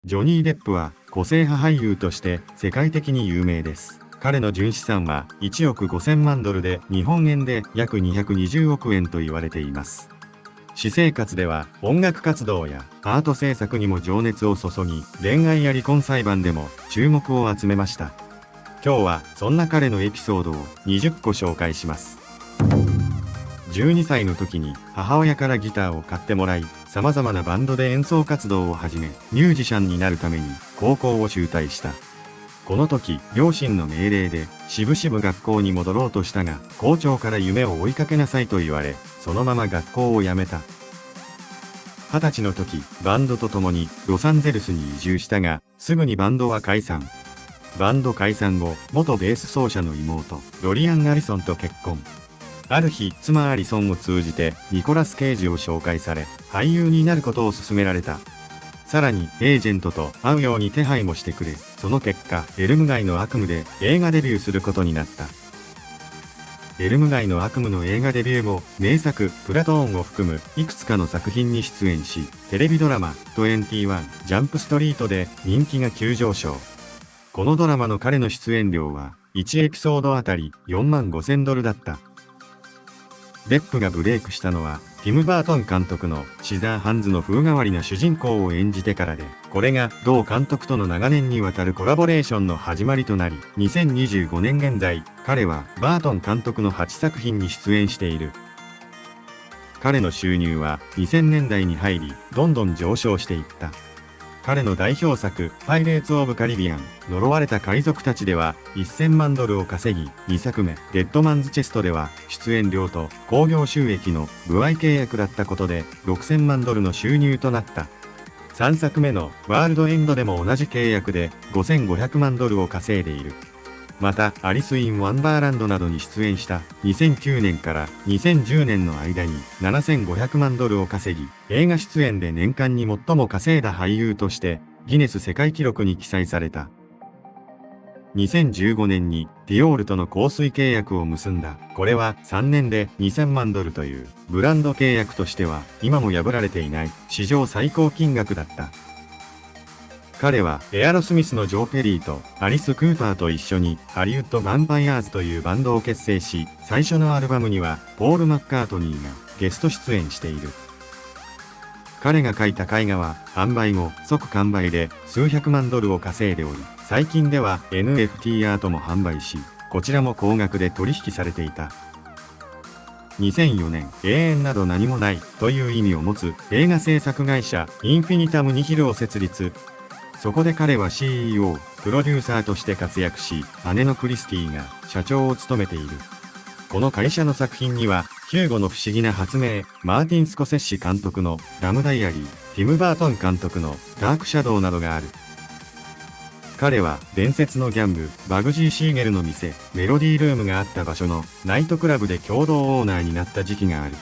ジョニー・デップは個性派俳優として世界的に有名です。彼の純資産は1億5000万ドルで日本円で約220億円と言われています。私生活では音楽活動やアート制作にも情熱を注ぎ、恋愛や離婚裁判でも注目を集めました。今日はそんな彼のエピソードを20個紹介します。12歳の時に母親からギターを買ってもらい、様々なバンドで演奏活動を始め、ミュージシャンになるために高校を中退した。この時、両親の命令でしぶしぶ学校に戻ろうとしたが、校長から夢を追いかけなさいと言われ、そのまま学校を辞めた。20歳の時、バンドと共にロサンゼルスに移住したが、すぐにバンドは解散。バンド解散後、元ベース奏者の妹、ロリアン・アリソンと結婚。ある日、妻アリソンを通じてニコラス・ケイジを紹介され、俳優になることを勧められた。さらに、エージェントと会うように手配もしてくれ、その結果、エルム街の悪夢で映画デビューすることになった。エルム街の悪夢の映画デビュー後、名作、プラトーンを含むいくつかの作品に出演し、テレビドラマ、21、ジャンプストリートで人気が急上昇。このドラマの彼の出演料は、1エピソードあたり4万5000ドルだった。デップがブレイクしたのは、ティム・バートン監督のシザーハンズの風変わりな主人公を演じてからで、これが同監督との長年にわたるコラボレーションの始まりとなり、2025年現在、彼はバートン監督の8作品に出演している。彼の収入は2000年代に入り、どんどん上昇していった。彼の代表作、パイレーツ・オブ・カリビアン、呪われた海賊たちでは1000万ドルを稼ぎ、2作目、デッドマンズ・チェストでは出演料と興行収益の歩合契約だったことで6000万ドルの収入となった。3作目のワールドエンドでも同じ契約で5500万ドルを稼いでいる。また、アリス・イン・ワンダーランドなどに出演した2009年から2010年の間に7500万ドルを稼ぎ、映画出演で年間に最も稼いだ俳優としてギネス世界記録に記載された。2015年にディオールとの香水契約を結んだ。これは3年で2000万ドルというブランド契約としては今も破られていない史上最高金額だった。彼はエアロスミスのジョー・ペリーとアリス・クーパーと一緒にハリウッド・ヴァンパイアーズというバンドを結成し、最初のアルバムにはポール・マッカートニーがゲスト出演している。彼が描いた絵画は販売後即完売で数百万ドルを稼いでおり、最近では NFT アートも販売し、こちらも高額で取引されていた。2004年、永遠など何もないという意味を持つ映画制作会社インフィニタム・ニヒルを設立。そこで彼は CEO、プロデューサーとして活躍し、姉のクリスティが社長を務めている。この会社の作品には、ヒューゴの不思議な発明、マーティン・スコセッシ監督のラムダイアリー、ティム・バートン監督のダーク・シャドウなどがある。彼は伝説のギャング、バグジー・シーゲルの店、メロディールームがあった場所のナイトクラブで共同オーナーになった時期がある。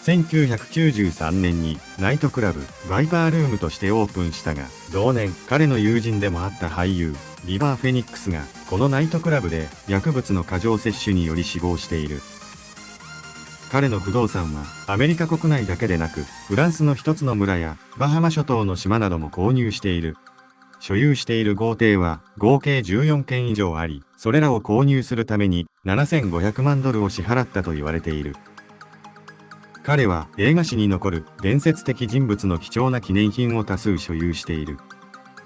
1993年にナイトクラブバイパールームとしてオープンしたが、同年彼の友人でもあった俳優リバー・フェニックスがこのナイトクラブで薬物の過剰摂取により死亡している。彼の不動産はアメリカ国内だけでなく、フランスの一つの村やバハマ諸島の島なども購入している。所有している豪邸は合計14軒以上あり、それらを購入するために7500万ドルを支払ったと言われている。彼は映画史に残る伝説的人物の貴重な記念品を多数所有している。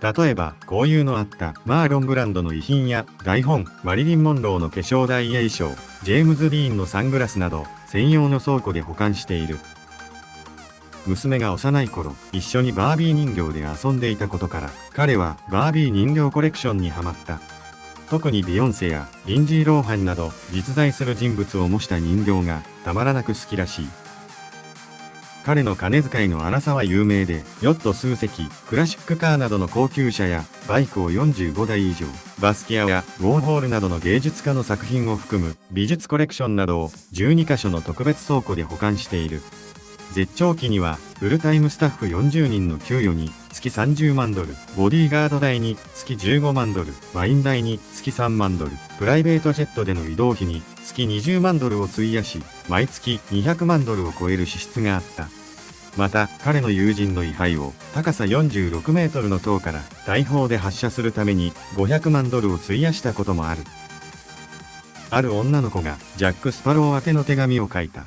例えば、こういうのあったマーロン・ブランドの遺品や台本、マリリン・モンローの化粧台や衣装、ジェームズ・ディーンのサングラスなど、専用の倉庫で保管している。娘が幼い頃、一緒にバービー人形で遊んでいたことから、彼はバービー人形コレクションにハマった。特にビヨンセやリンジー・ローハンなど実在する人物を模した人形がたまらなく好きらしい。彼の金遣いの荒さは有名で、ヨット数隻、クラシックカーなどの高級車やバイクを45台以上、バスキアやウォーホールなどの芸術家の作品を含む美術コレクションなどを12カ所の特別倉庫で保管している。絶頂期にはフルタイムスタッフ40人の給与に月30万ドル、ボディーガード代に月15万ドル、ワイン代に月3万ドル、プライベートジェットでの移動費に月20万ドルを費やし、毎月200万ドルを超える支出があった。また、彼の友人の位牌を高さ46メートルの塔から大砲で発射するために500万ドルを費やしたこともある。ある女の子がジャック・スパロー宛ての手紙を書いた。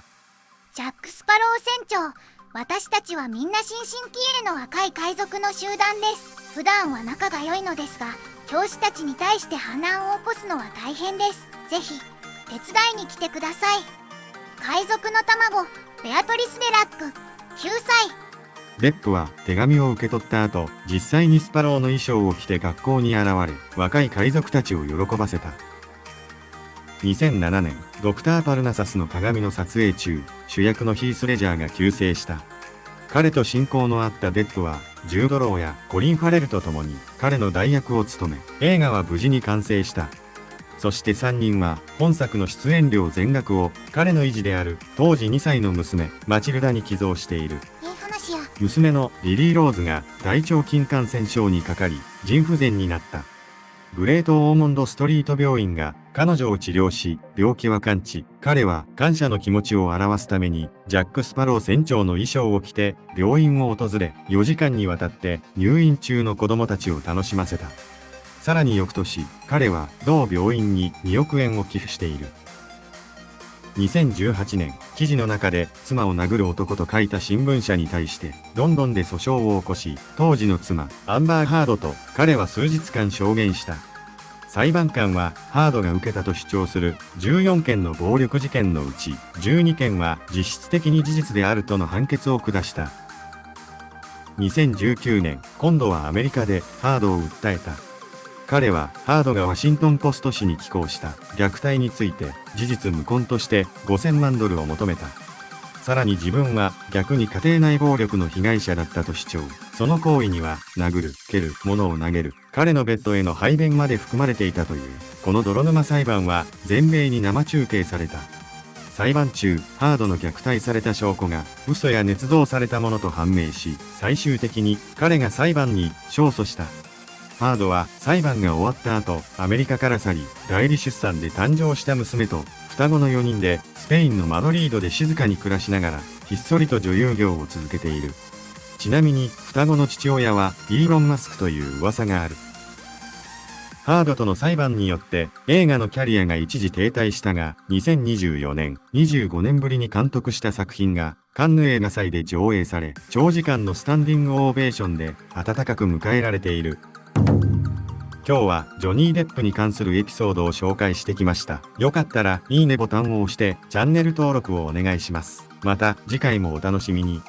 ジャック・スパロー船長、私たちはみんな新進気鋭の若い海賊の集団です。普段は仲が良いのですが、教師たちに対して反乱を起こすのは大変です。ぜひ、手伝いに来てください。海賊の卵、ベアトリス・デラック、9歳。デップは手紙を受け取った後、実際にスパローの衣装を着て学校に現れ、若い海賊たちを喜ばせた。2007年、ドクター・パルナサスの鏡の撮影中、主役のヒース・レジャーが急逝した。彼と親交のあったデップは、ジュード・ローやコリン・ファレルと共に彼の代役を務め、映画は無事に完成した。そして3人は本作の出演料全額を彼の維持である当時2歳の娘マチルダに寄贈している。娘のリリー・ローズが大腸菌感染症にかかり腎不全になった。グレート・オーモンド・ストリート病院が彼女を治療し、病気は完治。彼は感謝の気持ちを表すためにジャック・スパロー船長の衣装を着て病院を訪れ、4時間にわたって入院中の子供たちを楽しませた。さらに翌年、彼は同病院に2億円を寄付している。2018年、記事の中で妻を殴る男と書いた新聞社に対してロンドンで訴訟を起こし、当時の妻、アンバー・ハードと彼は数日間証言した。裁判官はハードが受けたと主張する14件の暴力事件のうち12件は実質的に事実であるとの判決を下した。2019年、今度はアメリカでハードを訴えた。彼はハードがワシントンポスト紙に寄稿した虐待について事実無根として5000万ドルを求めた。さらに自分は逆に家庭内暴力の被害者だったと主張。その行為には殴る、蹴る、物を投げる、彼のベッドへの排便まで含まれていたという。この泥沼裁判は全米に生中継された。裁判中、ハードの虐待された証拠が嘘や捏造されたものと判明し、最終的に彼が裁判に勝訴した。ハードは裁判が終わった後、アメリカから去り、代理出産で誕生した娘と双子の4人でスペインのマドリードで静かに暮らしながら、ひっそりと女優業を続けている。ちなみに双子の父親はイーロン・マスクという噂がある。ハードとの裁判によって映画のキャリアが一時停滞したが、2024年、25年ぶりに監督した作品がカンヌ映画祭で上映され、長時間のスタンディングオーベーションで温かく迎えられている。今日はジョニー・デップに関するエピソードを紹介してきました。よかったらいいねボタンを押してチャンネル登録をお願いします。また次回もお楽しみに。